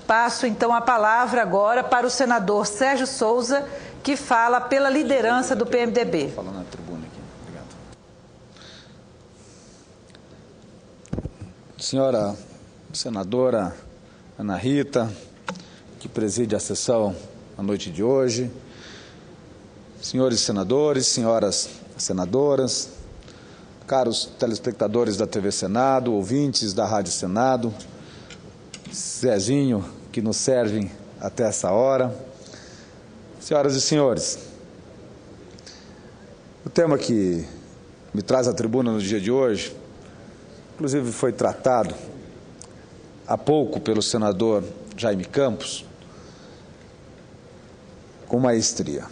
Passo, então, a palavra agora para o senador Sérgio Souza, que fala pela liderança do PMDB. Vou falar na tribuna aqui. Obrigado. Senhora senadora Ana Rita, que preside a sessão na noite de hoje, senhores senadores, senhoras senadoras, caros telespectadores da TV Senado, ouvintes da Rádio Senado, Zezinho, que nos servem até essa hora, senhoras e senhores, o tema que me traz à tribuna no dia de hoje, inclusive foi tratado há pouco pelo senador Jaime Campos, com maestria.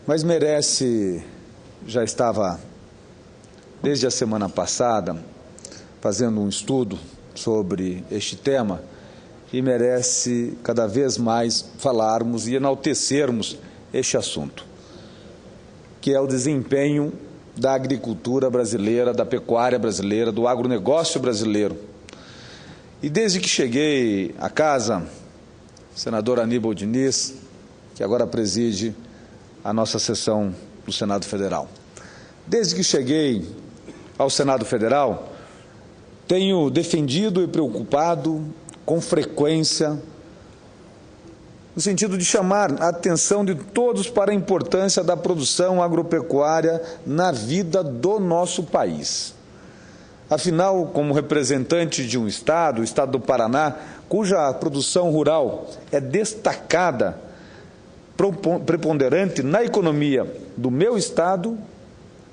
Mas merece, já estava desde a semana passada fazendo um estudo sobre este tema e merece cada vez mais falarmos e enaltecermos este assunto, que é o desempenho da agricultura brasileira, da pecuária brasileira, do agronegócio brasileiro. E desde que cheguei à casa, senador Aníbal Diniz, que agora preside a nossa sessão do Senado Federal. Desde que cheguei ao Senado Federal, tenho defendido e preocupado com frequência, no sentido de chamar a atenção de todos para a importância da produção agropecuária na vida do nosso país. Afinal, como representante de um estado, o estado do Paraná, cuja produção rural é destacada, preponderante na economia do meu estado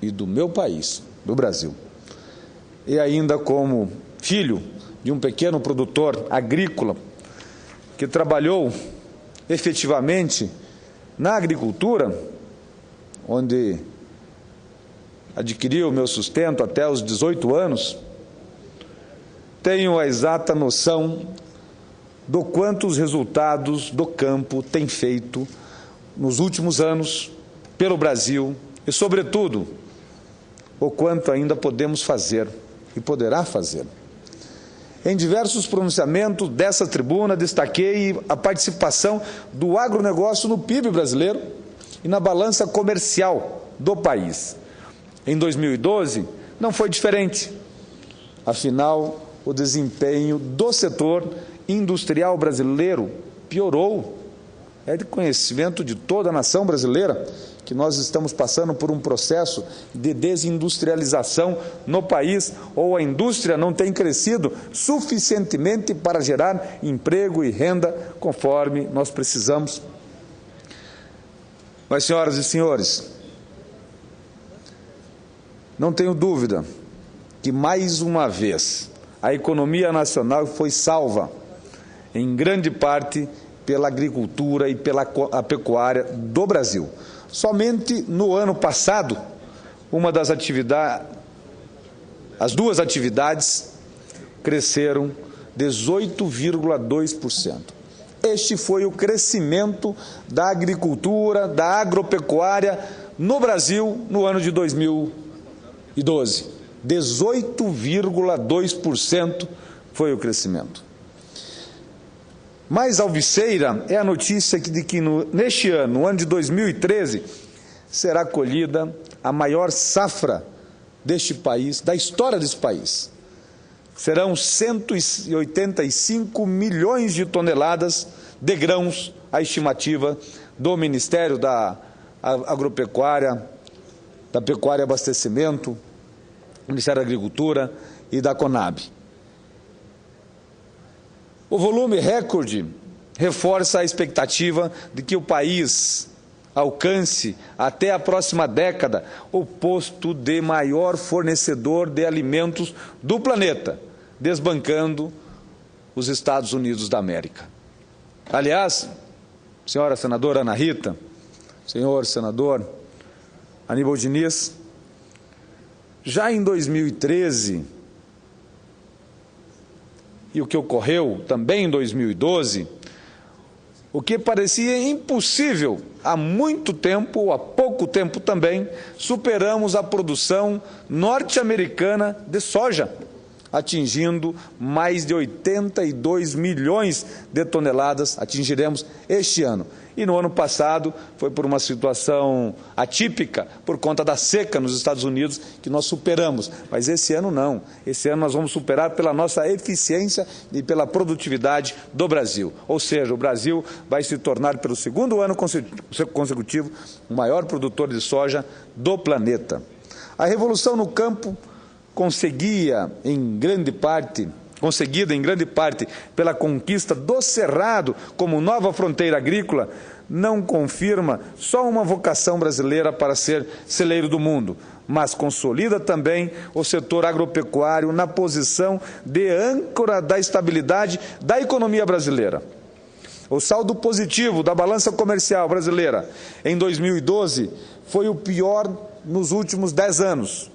e do meu país, do Brasil. E ainda como filho de um pequeno produtor agrícola que trabalhou efetivamente na agricultura, onde adquiriu o meu sustento até os 18 anos, tenho a exata noção do quanto os resultados do campo têm feito nos últimos anos pelo Brasil e, sobretudo, o quanto ainda podemos fazer e poderá fazer. Em diversos pronunciamentos dessa tribuna, destaquei a participação do agronegócio no PIB brasileiro e na balança comercial do país. Em 2012, não foi diferente. Afinal, o desempenho do setor industrial brasileiro piorou. É de conhecimento de toda a nação brasileira que nós estamos passando por um processo de desindustrialização no país, ou a indústria não tem crescido suficientemente para gerar emprego e renda conforme nós precisamos. Mas, senhoras e senhores, não tenho dúvida que, mais uma vez, a economia nacional foi salva, em grande parte, pela agricultura e pela pecuária do Brasil. Somente no ano passado, as duas atividades cresceram 18,2%. Este foi o crescimento da agricultura, da agropecuária no Brasil no ano de 2012. 18,2% foi o crescimento. Mais alviceira é a notícia de que neste ano, no ano de 2013, será colhida a maior safra deste país, da história desse país. Serão 185 milhões de toneladas de grãos, a estimativa do Ministério da Agropecuária, da Pecuária e Abastecimento, Ministério da Agricultura e da Conab. O volume recorde reforça a expectativa de que o país alcance, até a próxima década, o posto de maior fornecedor de alimentos do planeta, desbancando os Estados Unidos da América. Aliás, senhora senadora Ana Rita, senhor senador Aníbal Diniz, já em 2013, e o que ocorreu também em 2012, o que parecia impossível há muito tempo, ou há pouco tempo também, superamos a produção norte-americana de soja. atingindo mais de 82 milhões de toneladas, atingiremos este ano. E no ano passado foi por uma situação atípica, por conta da seca nos Estados Unidos, que nós superamos. Mas esse ano não. Esse ano nós vamos superar pela nossa eficiência e pela produtividade do Brasil. Ou seja, o Brasil vai se tornar, pelo segundo ano consecutivo, o maior produtor de soja do planeta. A revolução no campo, conseguida em grande parte pela conquista do Cerrado como nova fronteira agrícola, não confirma só uma vocação brasileira para ser celeiro do mundo, mas consolida também o setor agropecuário na posição de âncora da estabilidade da economia brasileira. O saldo positivo da balança comercial brasileira em 2012 foi o pior nos últimos 10 anos,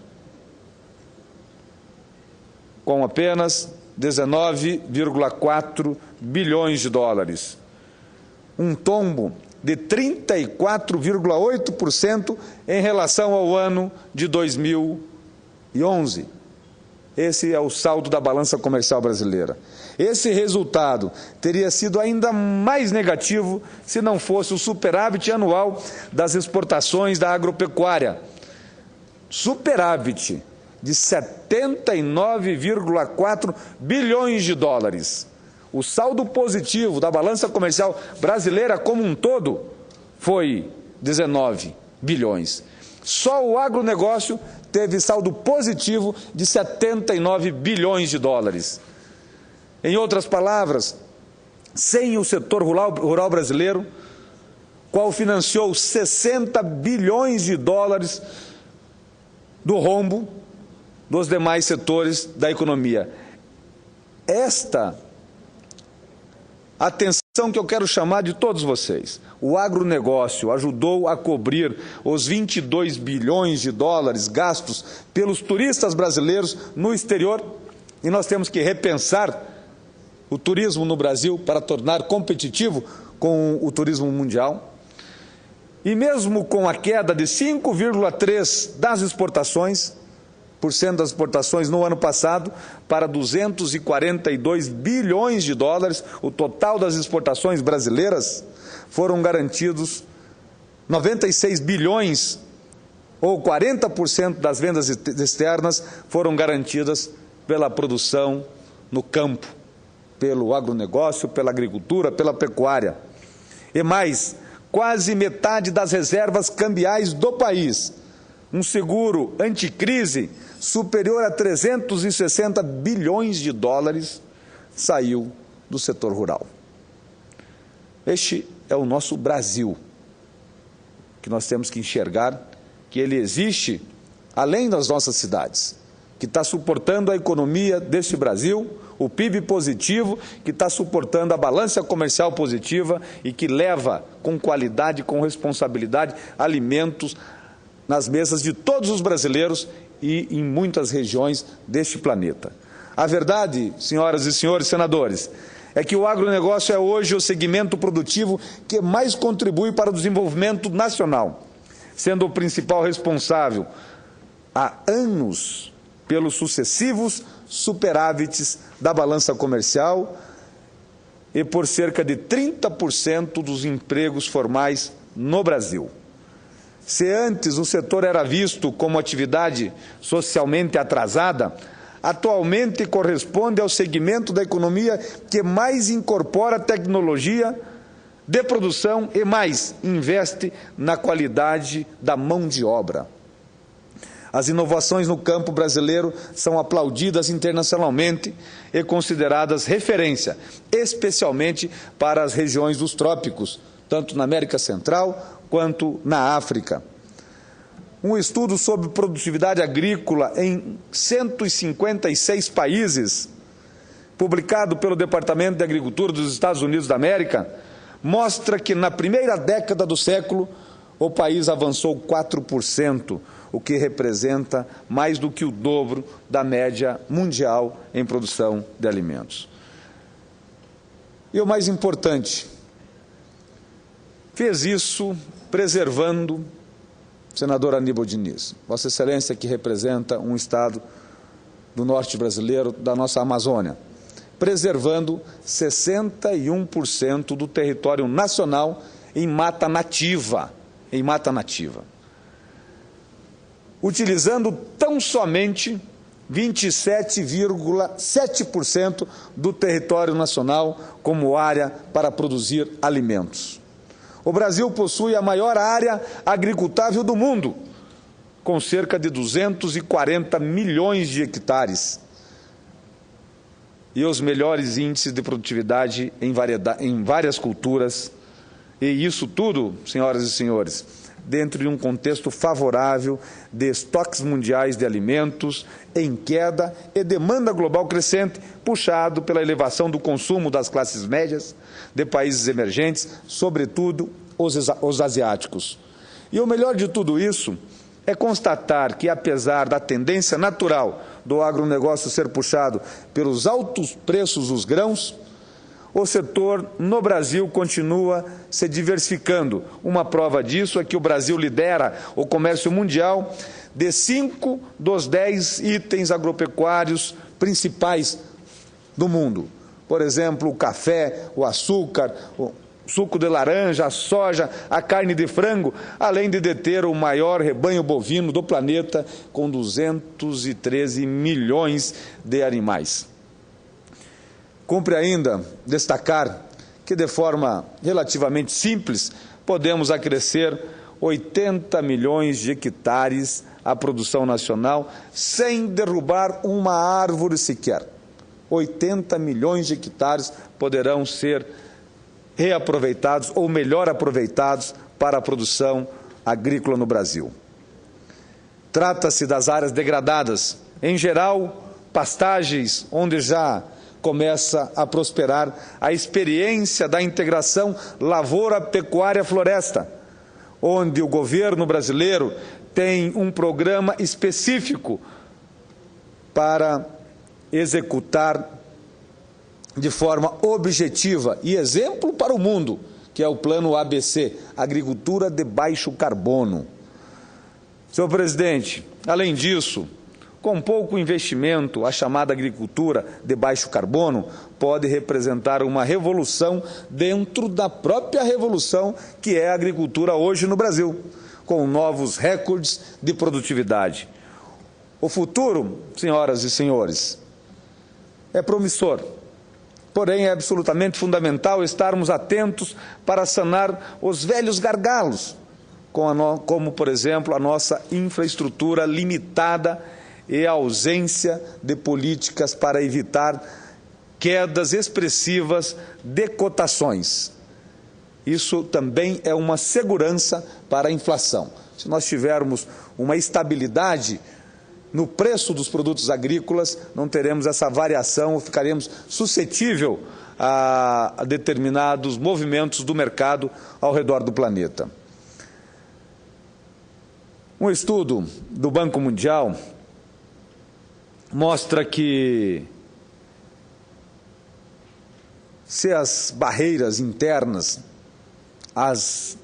com apenas 19,4 bilhões de dólares. Um tombo de 34,8% em relação ao ano de 2011. Esse é o saldo da balança comercial brasileira. Esse resultado teria sido ainda mais negativo se não fosse o superávit anual das exportações da agropecuária. Superávit de 79,4 bilhões de dólares. O saldo positivo da balança comercial brasileira como um todo foi 19 bilhões. Só o agronegócio teve saldo positivo de 79 bilhões de dólares. Em outras palavras, sem o setor rural brasileiro, qual financiou 60 bilhões de dólares do rombo dos demais setores da economia. Esta atenção que eu quero chamar de todos vocês. O agronegócio ajudou a cobrir os 22 bilhões de dólares gastos pelos turistas brasileiros no exterior, e nós temos que repensar o turismo no Brasil para tornar competitivo com o turismo mundial. E mesmo com a queda de 5,3% das exportações no ano passado para 242 bilhões de dólares, o total das exportações brasileiras foram garantidos 96 bilhões, ou 40% das vendas externas foram garantidas pela produção no campo, pelo agronegócio, pela agricultura, pela pecuária. E mais, quase metade das reservas cambiais do país, um seguro anticrise superior a 360 bilhões de dólares, saiu do setor rural. Este é o nosso Brasil, que nós temos que enxergar que ele existe além das nossas cidades, que está suportando a economia deste Brasil, o PIB positivo, que está suportando a balança comercial positiva e que leva com qualidade, com responsabilidade, alimentos nas mesas de todos os brasileiros e em muitas regiões deste planeta. A verdade, senhoras e senhores senadores, é que o agronegócio é hoje o segmento produtivo que mais contribui para o desenvolvimento nacional, sendo o principal responsável há anos pelos sucessivos superávites da balança comercial e por cerca de 30% dos empregos formais no Brasil. Se antes o setor era visto como atividade socialmente atrasada, atualmente corresponde ao segmento da economia que mais incorpora tecnologia de produção e mais investe na qualidade da mão de obra. As inovações no campo brasileiro são aplaudidas internacionalmente e consideradas referência, especialmente para as regiões dos trópicos, tanto na América Central quanto na África. Um estudo sobre produtividade agrícola em 156 países, publicado pelo Departamento de Agricultura dos Estados Unidos da América, mostra que na primeira década do século o país avançou 4%, o que representa mais do que o dobro da média mundial em produção de alimentos. E o mais importante, fez isso preservando, senador Aníbal Diniz, Vossa Excelência, que representa um Estado do norte brasileiro, da nossa Amazônia, preservando 61% do território nacional em mata nativa, utilizando tão somente 27,7% do território nacional como área para produzir alimentos. O Brasil possui a maior área agricultável do mundo, com cerca de 240 milhões de hectares, e os melhores índices de produtividade em várias culturas, e isso tudo, senhoras e senhores, dentro de um contexto favorável de estoques mundiais de alimentos em queda e demanda global crescente, puxado pela elevação do consumo das classes médias de países emergentes, sobretudo os asiáticos. E o melhor de tudo isso é constatar que, apesar da tendência natural do agronegócio ser puxado pelos altos preços dos grãos, o setor no Brasil continua se diversificando. Uma prova disso é que o Brasil lidera o comércio mundial de 5 dos 10 itens agropecuários principais do mundo. Por exemplo, o café, o açúcar, o suco de laranja, a soja, a carne de frango, além de deter o maior rebanho bovino do planeta, com 213 milhões de animais. Cumpre ainda destacar que, de forma relativamente simples, podemos acrescer 80 milhões de hectares à produção nacional sem derrubar uma árvore sequer. 80 milhões de hectares poderão ser reaproveitados ou melhor aproveitados para a produção agrícola no Brasil. Trata-se das áreas degradadas, em geral, pastagens onde já começa a prosperar a experiência da integração lavoura-pecuária-floresta, onde o governo brasileiro tem um programa específico para executar de forma objetiva e exemplo para o mundo, que é o Plano ABC, Agricultura de Baixo Carbono. Senhor presidente, além disso, com pouco investimento, a chamada agricultura de baixo carbono pode representar uma revolução dentro da própria revolução que é a agricultura hoje no Brasil, com novos recordes de produtividade. O futuro, senhoras e senhores, é promissor, porém é absolutamente fundamental estarmos atentos para sanar os velhos gargalos, como, por exemplo, a nossa infraestrutura limitada e a ausência de políticas para evitar quedas expressivas de cotações. Isso também é uma segurança para a inflação. Se nós tivermos uma estabilidade no preço dos produtos agrícolas, não teremos essa variação ou ficaremos suscetíveis a determinados movimentos do mercado ao redor do planeta. Um estudo do Banco Mundial mostra que, se as barreiras internas às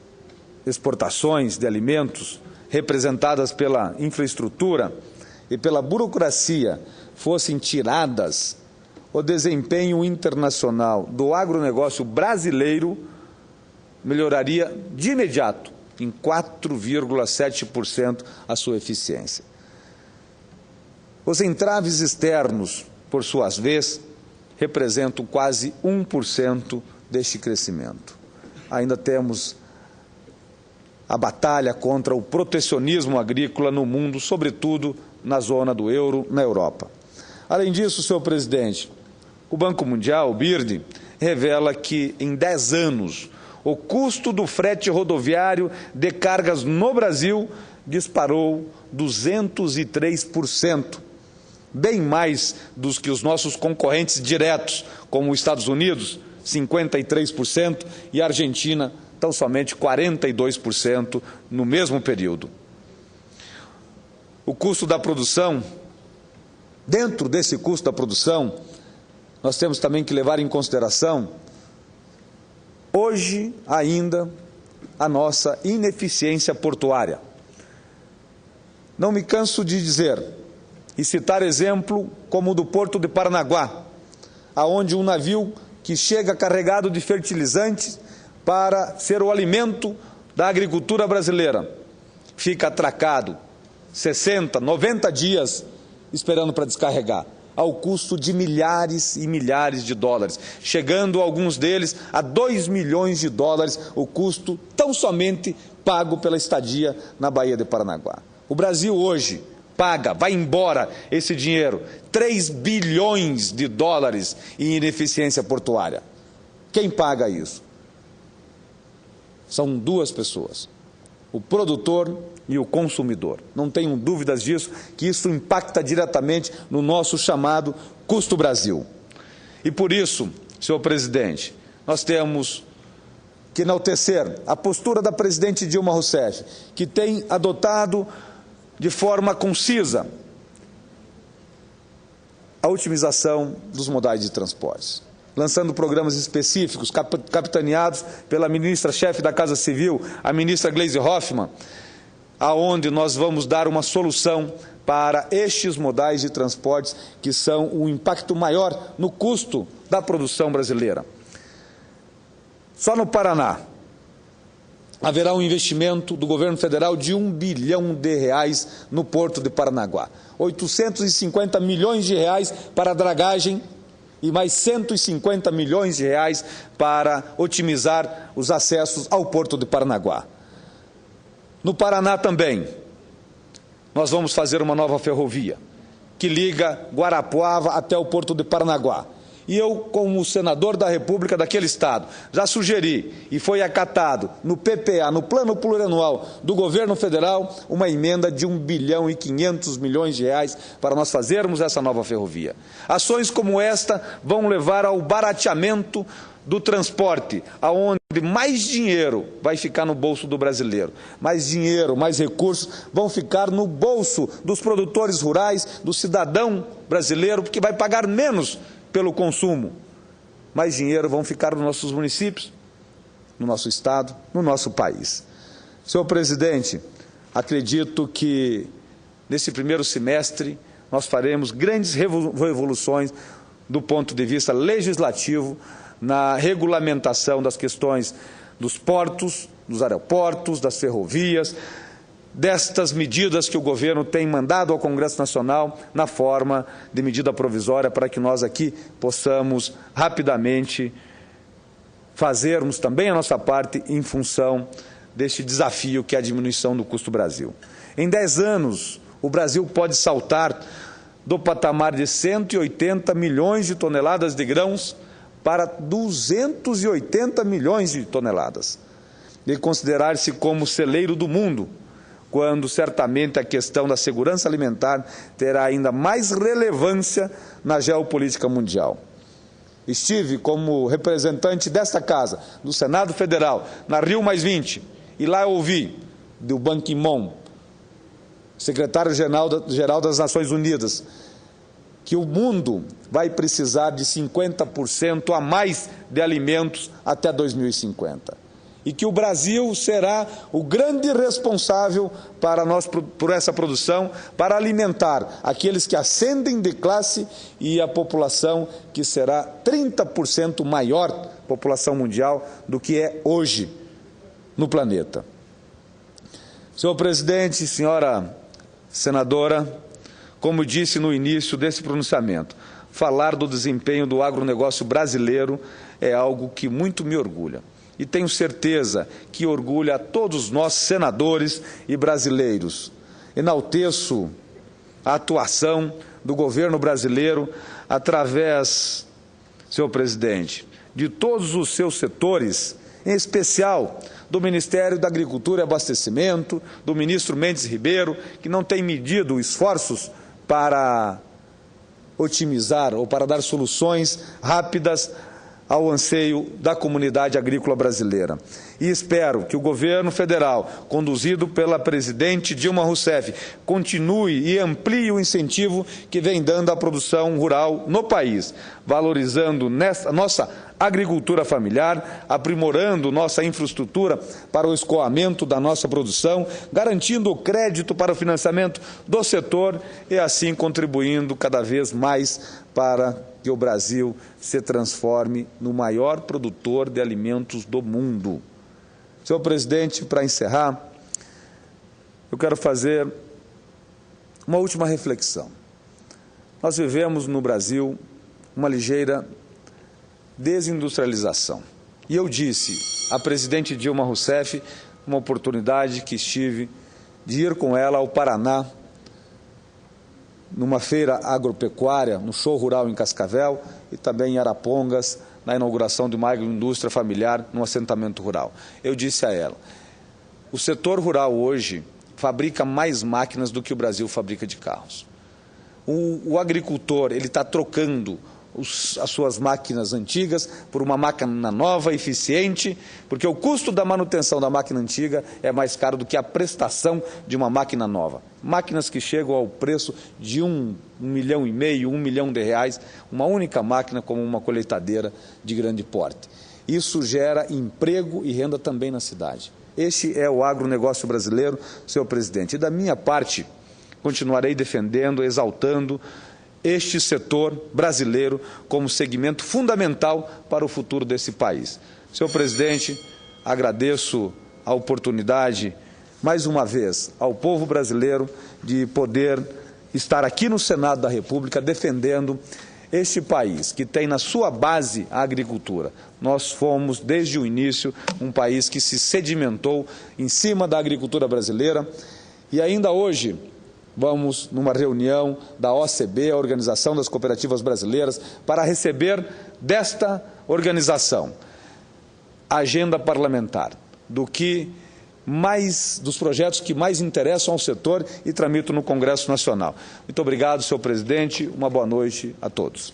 exportações de alimentos, representadas pela infraestrutura e pela burocracia, fossem tiradas, o desempenho internacional do agronegócio brasileiro melhoraria de imediato, em 4,7% a sua eficiência. Os entraves externos, por sua vez, representam quase 1% deste crescimento. Ainda temos a batalha contra o protecionismo agrícola no mundo, sobretudo na zona do euro, na Europa. Além disso, senhor presidente, o Banco Mundial, o BIRD, revela que em 10 anos o custo do frete rodoviário de cargas no Brasil disparou 203%. Bem mais dos que os nossos concorrentes diretos, como os Estados Unidos, 53%, e a Argentina, tão somente 42% no mesmo período. O custo da produção, dentro desse custo da produção, nós temos também que levar em consideração, hoje ainda, a nossa ineficiência portuária. Não me canso de dizer e citar exemplo como o do Porto de Paranaguá, aonde um navio que chega carregado de fertilizantes para ser o alimento da agricultura brasileira fica atracado 60, 90 dias esperando para descarregar, ao custo de milhares e milhares de dólares, chegando alguns deles a 2 milhões de dólares, o custo tão somente pago pela estadia na Baía de Paranaguá. O Brasil hoje paga, vai embora esse dinheiro, 3 bilhões de dólares em ineficiência portuária. Quem paga isso? São duas pessoas, o produtor e o consumidor. Não tenham dúvidas disso, que isso impacta diretamente no nosso chamado custo Brasil. E por isso, senhor presidente, nós temos que enaltecer a postura da presidente Dilma Rousseff, que tem adotado de forma concisa a otimização dos modais de transportes, lançando programas específicos, capitaneados pela ministra-chefe da Casa Civil, a ministra Gleisi Hoffmann, aonde nós vamos dar uma solução para estes modais de transportes que são o impacto maior no custo da produção brasileira. Só no Paraná haverá um investimento do governo federal de R$1 bilhão no Porto de Paranaguá, 850 milhões de reais para a dragagem e mais 150 milhões de reais para otimizar os acessos ao Porto de Paranaguá. No Paraná também, nós vamos fazer uma nova ferrovia, que liga Guarapuava até o Porto de Paranaguá. E eu, como senador da República daquele estado, já sugeri, e foi acatado no PPA, no Plano Plurianual do governo federal, uma emenda de R$1 bilhão e 500 milhões de reais para nós fazermos essa nova ferrovia. Ações como esta vão levar ao barateamento do transporte, aonde mais dinheiro vai ficar no bolso do brasileiro, mais dinheiro, mais recursos vão ficar no bolso dos produtores rurais, do cidadão brasileiro, porque vai pagar menos pelo consumo. Mais dinheiro vão ficar nos nossos municípios, no nosso estado, no nosso país. Senhor presidente, acredito que nesse primeiro semestre nós faremos grandes revoluções do ponto de vista legislativo, na regulamentação das questões dos portos, dos aeroportos, das ferrovias, destas medidas que o governo tem mandado ao Congresso Nacional na forma de medida provisória para que nós aqui possamos rapidamente fazermos também a nossa parte em função deste desafio que é a diminuição do custo Brasil. Em 10 anos, o Brasil pode saltar do patamar de 180 milhões de toneladas de grãos para 280 milhões de toneladas, e considerar-se como celeiro do mundo, quando certamente a questão da segurança alimentar terá ainda mais relevância na geopolítica mundial. Estive como representante desta casa, do Senado Federal, na Rio+20, e lá eu ouvi do Ban Ki-moon, secretário-geral das Nações Unidas, que o mundo vai precisar de 50% a mais de alimentos até 2050. E que o Brasil será o grande responsável por essa produção, para alimentar aqueles que ascendem de classe e a população que será 30% maior, população mundial, do que é hoje no planeta. Senhor presidente, senhora senadora, como disse no início desse pronunciamento, falar do desempenho do agronegócio brasileiro é algo que muito me orgulha. E tenho certeza que orgulha a todos nós, senadores e brasileiros. Enalteço a atuação do governo brasileiro através, senhor presidente, de todos os seus setores, em especial do Ministério da Agricultura e Abastecimento, do ministro Mendes Ribeiro, que não tem medido esforços para otimizar ou para dar soluções rápidas ao anseio da comunidade agrícola brasileira. E espero que o governo federal, conduzido pela presidente Dilma Rousseff, continue e amplie o incentivo que vem dando à produção rural no país, valorizando nossa agricultura familiar, aprimorando nossa infraestrutura para o escoamento da nossa produção, garantindo o crédito para o financiamento do setor e assim contribuindo cada vez mais para que o Brasil se transforme no maior produtor de alimentos do mundo. Senhor presidente, para encerrar, eu quero fazer uma última reflexão. Nós vivemos no Brasil uma ligeira desindustrialização. E eu disse à presidente Dilma Rousseff, uma oportunidade que estive de ir com ela ao Paraná, numa feira agropecuária, no show rural em Cascavel e também em Arapongas, na inauguração de uma agroindústria familiar num assentamento rural. Eu disse a ela, o setor rural hoje fabrica mais máquinas do que o Brasil fabrica de carros. O agricultor, ele está trocando as suas máquinas antigas por uma máquina nova, eficiente, porque o custo da manutenção da máquina antiga é mais caro do que a prestação de uma máquina nova. Máquinas que chegam ao preço de R$1,5 milhão, R$1 milhão, uma única máquina como uma colheitadeira de grande porte. Isso gera emprego e renda também na cidade. Este é o agronegócio brasileiro, senhor presidente. E da minha parte, continuarei defendendo, exaltando este setor brasileiro como segmento fundamental para o futuro desse país. Senhor presidente, agradeço a oportunidade, mais uma vez, ao povo brasileiro de poder estar aqui no Senado da República defendendo este país, que tem na sua base a agricultura. Nós fomos, desde o início, um país que se sedimentou em cima da agricultura brasileira e ainda hoje vamos numa reunião da OCB, a Organização das Cooperativas Brasileiras, para receber desta organização a agenda parlamentar dos projetos que mais interessam ao setor e tramito no Congresso Nacional. Muito obrigado, senhor presidente. Uma boa noite a todos.